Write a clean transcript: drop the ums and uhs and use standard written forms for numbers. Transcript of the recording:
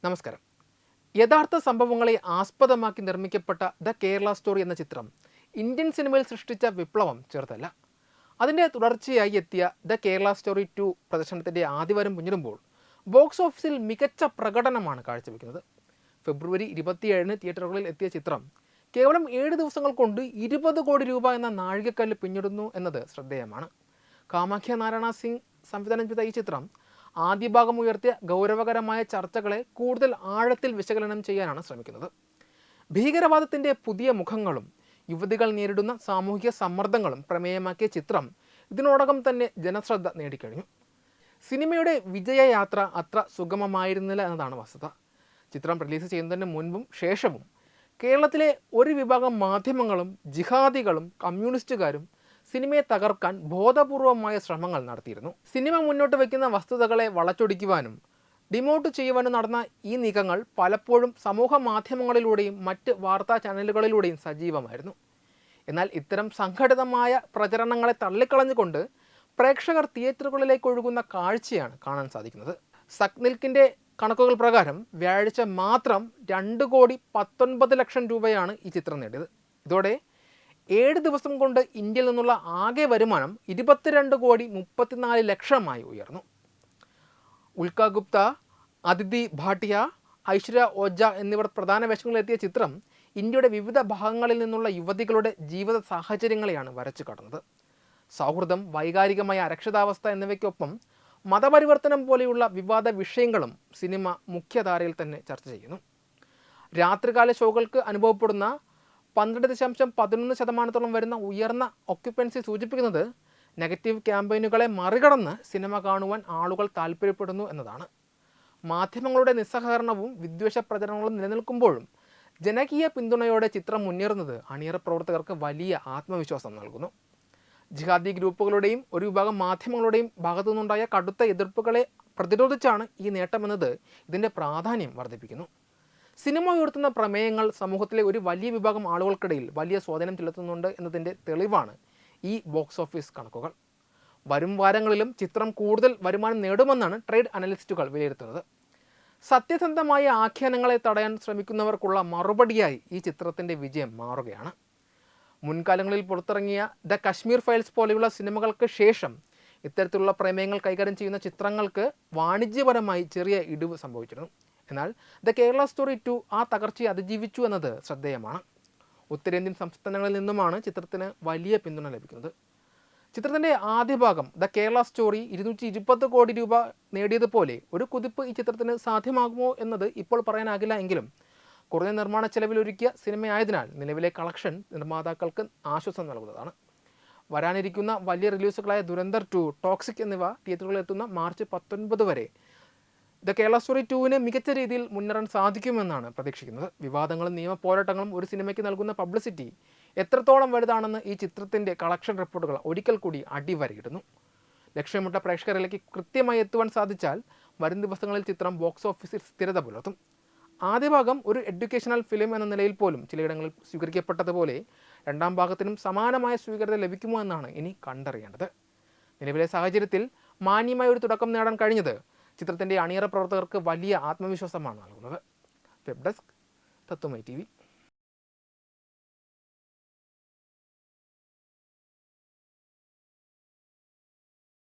നമസ്കാരം. യഥാർത്ഥ സംഭവങ്ങളെ ആസ്പദമാക്കി നിർമ്മിക്കപ്പെട്ട ദ കേരള സ്റ്റോറി എന്ന ചിത്രം ഇന്ത്യൻ സിനിമയിൽ സൃഷ്ടിച്ച വിപ്ലവം ചെറുതല്ല. അതിൻ്റെ തുടർച്ചയായി എത്തിയ ദ കേരള സ്റ്റോറി 2 പ്രദർശനത്തിൻ്റെ ആദ്യവാരം പിന്നിടുമ്പോൾ ബോക്സ് ഓഫീസിൽ മികച്ച പ്രകടനമാണ് കാഴ്ചവെക്കുന്നത്. ഫെബ്രുവരി 27-ന് തിയേറ്ററുകളിൽ എത്തിയ ചിത്രം കേവലം 7 ദിവസങ്ങൾ കൊണ്ട് 20 കോടി രൂപ എന്ന നാഴികക്കല്ല് പിന്നിടുന്നു എന്നത് ശ്രദ്ധേയമാണ്. കാമാഖ്യ നാരായണ സിംഗ് സംവിധാനം ചെയ്ത ഈ ചിത്രം ആദ്യ ഭാഗം ഉയർത്തിയ ഗൗരവകരമായ ചർച്ചകളെ കൂടുതൽ ആഴത്തിൽ വിശകലനം ചെയ്യാനാണ് ശ്രമിക്കുന്നത്. ഭീകരവാദത്തിൻ്റെ പുതിയ മുഖങ്ങളും യുവതികൾ നേരിടുന്ന സാമൂഹിക സമ്മർദ്ദങ്ങളും പ്രമേയമാക്കിയ ചിത്രം ഇതിനോടകം തന്നെ ജനശ്രദ്ധ നേടിക്കഴിഞ്ഞു. സിനിമയുടെ വിജയയാത്ര അത്ര സുഗമമായിരുന്നില്ല എന്നതാണ് വസ്തുത. ചിത്രം റിലീസ് ചെയ്യുന്നതിന് മുൻപും ശേഷവും കേരളത്തിലെ ഒരു വിഭാഗം മാധ്യമങ്ങളും ജിഹാദികളും കമ്മ്യൂണിസ്റ്റുകാരും സിനിമയെ തകർക്കാൻ ബോധപൂർവമായ ശ്രമങ്ങൾ നടത്തിയിരുന്നു. സിനിമ മുന്നോട്ട് വയ്ക്കുന്ന വസ്തുതകളെ വളച്ചൊടിക്കുവാനും ഡിമോട്ട് ചെയ്യുവാനും നടന്ന ഈ നീക്കങ്ങൾ പലപ്പോഴും സമൂഹ മാധ്യമങ്ങളിലൂടെയും മറ്റ് വാർത്താ ചാനലുകളിലൂടെയും സജീവമായിരുന്നു. എന്നാൽ ഇത്തരം സംഘടിതമായ പ്രചരണങ്ങളെ തള്ളിക്കളഞ്ഞുകൊണ്ട് പ്രേക്ഷകർ തിയേറ്ററുകളിലേക്ക് ഒഴുകുന്ന കാഴ്ചയാണ് കാണാൻ സാധിക്കുന്നത്. സക്നിൽക്കിൻ്റെ കണക്കുകൾ പ്രകാരം വ്യാഴാഴ്ച മാത്രം 2,19,00,000 രൂപയാണ് ഈ ചിത്രം നേടിയത്. ഇതോടെ 7 ദിവസം കൊണ്ട് ഇന്ത്യയിൽ നിന്നുള്ള ആകെ വരുമാനം 22,34,00,000 ഉയർന്നു. ഉൽക്ക ഗുപ്ത, അദിതി ഭാട്ടിയ, ഐശ്വര്യ ഓജ എന്നിവർ പ്രധാന വേഷങ്ങളിലെത്തിയ ചിത്രം ഇന്ത്യയുടെ വിവിധ ഭാഗങ്ങളിൽ നിന്നുള്ള യുവതികളുടെ ജീവിത സാഹചര്യങ്ങളെയാണ് വരച്ചു കാട്ടുന്നത്. സൗഹൃദം, വൈകാരികമായ അരക്ഷിതാവസ്ഥ എന്നിവയ്ക്കൊപ്പം മതപരിവർത്തനം പോലെയുള്ള വിവാദ വിഷയങ്ങളും സിനിമ മുഖ്യധാരയിൽ തന്നെ ചർച്ച ചെയ്യുന്നു. രാത്രികാല ഷോകൾക്ക് അനുഭവപ്പെടുന്ന 12.11% വരുന്ന ഉയർന്ന ഒക്യുപ്പൻസി സൂചിപ്പിക്കുന്നത് നെഗറ്റീവ് ക്യാമ്പയിനുകളെ മറികടന്ന് സിനിമ കാണുവാൻ ആളുകൾ താല്പര്യപ്പെടുന്നു എന്നതാണ്. മാധ്യമങ്ങളുടെ നിസ്സഹകരണവും വിദ്വേഷ പ്രചരണങ്ങളും നിലനിൽക്കുമ്പോഴും ജനകീയ പിന്തുണയോടെ ചിത്രം മുന്നേറുന്നത് അണിയറ പ്രവർത്തകർക്ക് വലിയ ആത്മവിശ്വാസം നൽകുന്നു. ജിഹാദി ഗ്രൂപ്പുകളുടെയും ഒരു വിഭാഗം മാധ്യമങ്ങളുടെയും ഭാഗത്തു നിന്നുണ്ടായ കടുത്ത എതിർപ്പുകളെ പ്രതിരോധിച്ചാണ് ഈ നേട്ടമെന്നത് ഇതിൻ്റെ പ്രാധാന്യം വർദ്ധിപ്പിക്കുന്നു. സിനിമ ഉയർത്തുന്ന പ്രമേയങ്ങൾ സമൂഹത്തിലെ ഒരു വലിയ വിഭാഗം ആളുകൾക്കിടയിൽ വലിയ സ്വാധീനം ചെലുത്തുന്നുണ്ട് എന്നതിൻ്റെ തെളിവാണ് ഈ ബോക്സ് ഓഫീസ് കണക്കുകൾ. വരും വാരങ്ങളിലും ചിത്രം കൂടുതൽ വരുമാനം നേടുമെന്നാണ് ട്രേഡ് അനലിസ്റ്റുകൾ വിലയിരുത്തുന്നത്. സത്യസന്ധമായ ആഖ്യാനങ്ങളെ തടയാൻ ശ്രമിക്കുന്നവർക്കുള്ള മറുപടിയായി ഈ ചിത്രത്തിൻ്റെ വിജയം മാറുകയാണ്. മുൻകാലങ്ങളിൽ പുറത്തിറങ്ങിയ ദ കശ്മീർ ഫയൽസ് പോലെയുള്ള സിനിമകൾക്ക് ശേഷം ഇത്തരത്തിലുള്ള പ്രമേയങ്ങൾ കൈകാര്യം ചെയ്യുന്ന ചിത്രങ്ങൾക്ക് വാണിജ്യപരമായി ചെറിയ ഇടിവ് സംഭവിച്ചിരുന്നു. എന്നാൽ ദ കേരള സ്റ്റോറി 2 ആ തകർച്ചയെ അതിജീവിച്ചു എന്നത് ശ്രദ്ധേയമാണ്. ഉത്തരേന്ത്യൻ സംസ്ഥാനങ്ങളിൽ നിന്നുമാണ് ചിത്രത്തിന് വലിയ പിന്തുണ ലഭിക്കുന്നത്. ചിത്രത്തിൻ്റെ ആദ്യ ഭാഗം ദ കേരള സ്റ്റോറി 220 കോടി രൂപ നേടിയതുപോലെ ഒരു കുതിപ്പ് ഈ ചിത്രത്തിന് സാധ്യമാകുമോ എന്നത് ഇപ്പോൾ പറയാനാകില്ല. എങ്കിലും കുറഞ്ഞ നിർമ്മാണ ചെലവിലൊരുക്കിയ സിനിമയായതിനാൽ നിലവിലെ കളക്ഷൻ നിർമ്മാതാക്കൾക്ക് ആശ്വാസം നൽകുന്നതാണ്. വരാനിരിക്കുന്ന വലിയ റിലീസുകളായ ദുരന്തർ 2, ടോക്സിക് എന്നിവ തിയേറ്ററുകളിൽ എത്തുന്ന മാർച്ച് 19 വരെ ദ കേരള സ്റ്റോറി 2-ന് മികച്ച രീതിയിൽ മുന്നേറാൻ സാധിക്കുമെന്നാണ് പ്രതീക്ഷിക്കുന്നത്. വിവാദങ്ങളും നിയമ പോരാട്ടങ്ങളും ഒരു സിനിമയ്ക്ക് നൽകുന്ന പബ്ലിസിറ്റി എത്രത്തോളം വലുതാണെന്ന് ഈ ചിത്രത്തിൻ്റെ കളക്ഷൻ റിപ്പോർട്ടുകൾ ഒരിക്കൽ കൂടി അടിവരയിടുന്നു. ലക്ഷ്യമിട്ട പ്രേക്ഷകരിലേക്ക് കൃത്യമായി എത്തുവാൻ സാധിച്ചാൽ വരും ദിവസങ്ങളിൽ ചിത്രം ബോക്സ് ഓഫീസിൽ സ്ഥിരത പുലർത്തും. ആദ്യ ഭാഗം ഒരു എഡ്യൂക്കേഷണൽ ഫിലിം എന്ന നിലയിൽ പോലും ചിലയിടങ്ങളിൽ സ്വീകരിക്കപ്പെട്ടതുപോലെ രണ്ടാം ഭാഗത്തിനും സമാനമായ സ്വീകാര്യത ലഭിക്കുമോ എന്നാണ് ഇനി കണ്ടറിയേണ്ടത്. നിലവിലെ സാഹചര്യത്തിൽ മാന്യമായ ഒരു തുടക്കം നേടാൻ കഴിഞ്ഞത് ചിത്രത്തിൻ്റെ അണിയറ പ്രവർത്തകർക്ക് വലിയ ആത്മവിശ്വാസമാണ് നൽകുന്നത്. വെബ് ഡെസ്ക് തത്വമൈ TV.